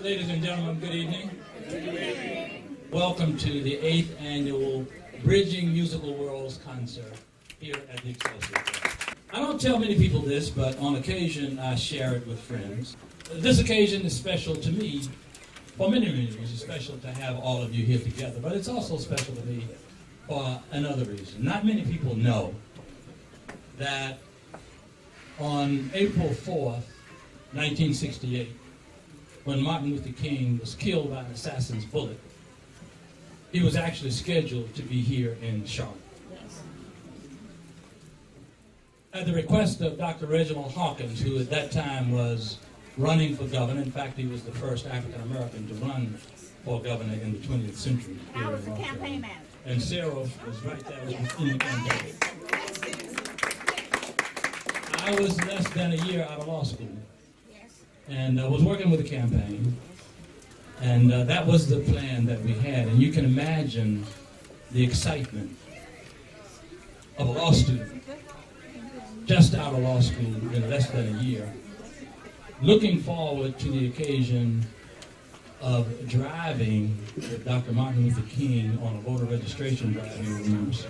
Ladies and gentlemen, good evening. Good evening. Welcome to the 8th annual Bridging Musical Worlds concert here at the Excelsior Club. I don't tell many people this, but on occasion I share it with friends. This occasion is special to me for many reasons. It's special to have all of you here together, but it's also special to me for another reason. Not many people know that on April 4th, 1968, when Martin Luther King was killed by an assassin's bullet, he was actually scheduled to be here in Charlotte. At the request of Dr. Reginald Hawkins, who at that time was running for governor, in fact, he was the first African American to run for governor in the 20th century. I was the campaign manager. And Sarah was right there in the campaign. I was less than a year out of law school. And I was working with the campaign, and that was the plan that we had. And you can imagine the excitement of a law student just out of law school in less than a year, looking forward to the occasion of driving with Dr. Martin Luther King on a voter registration drive, you remember, so,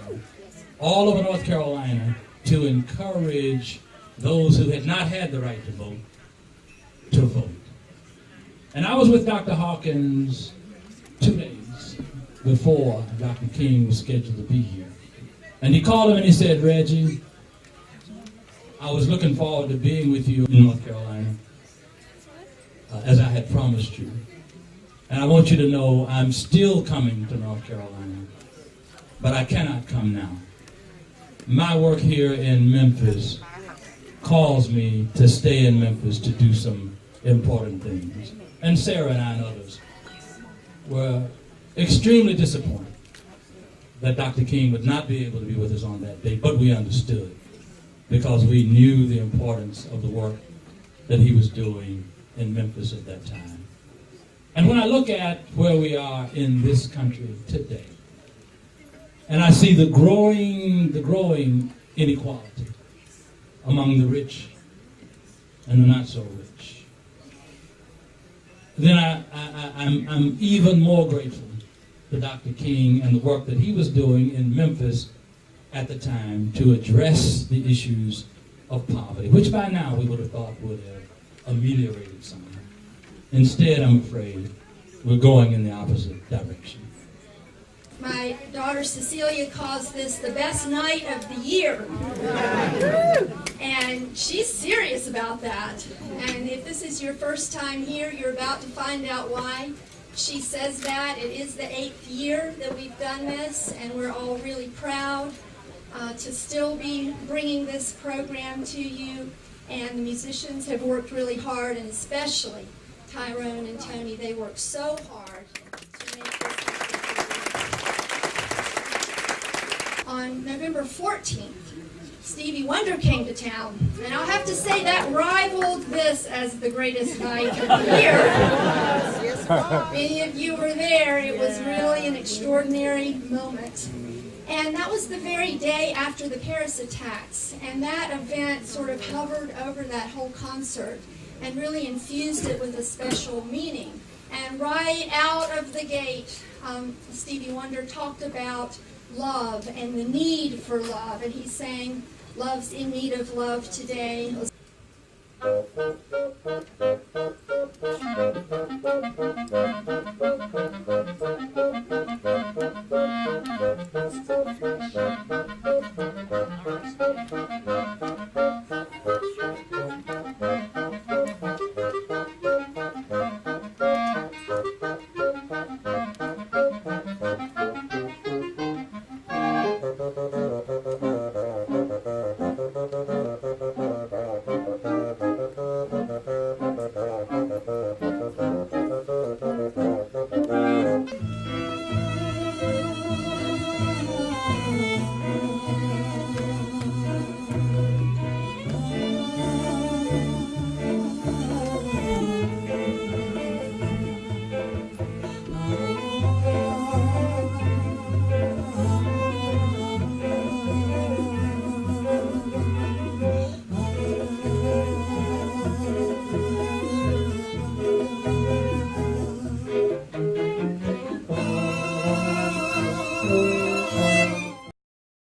all over North Carolina to encourage those who had not had the right to vote to vote. And I was with Dr. Hawkins 2 days before Dr. King was scheduled to be here. And he called him and he said, "Reggie, I was looking forward to being with you in North Carolina, as I had promised you. And I want you to know I'm still coming to North Carolina, but I cannot come now. My work here in Memphis calls me to stay in Memphis to do some important things." And Sarah and I and others were extremely disappointed that Dr. King would not be able to be with us on that day, but we understood because we knew the importance of the work that he was doing in Memphis at that time. And when I look at where we are in this country today, and I see the growing inequality among the rich and the not so rich, then I'm even more grateful to Dr. King and the work that he was doing in Memphis at the time to address the issues of poverty, which by now we would have thought would have ameliorated somehow. Instead, I'm afraid, we're going in the opposite direction. My daughter Cecilia calls this the best night of the year. And she's serious about that. And if this is your first time here, you're about to find out why she says that. It is the 8th year that we've done this, and we're all really proud to still be bringing this program to you. And the musicians have worked really hard, and especially Tyrone and Tony, they worked so hard to make this happen. On November 14th, Stevie Wonder came to town, and I'll have to say that rivaled this as the greatest night of the year. Many of you were there. It was really an extraordinary moment. And that was the very day after the Paris attacks, and that event sort of hovered over that whole concert and really infused it with a special meaning. And right out of the gate, Stevie Wonder talked about love and the need for love, and he sang, "Love's in need of love today." Thank you.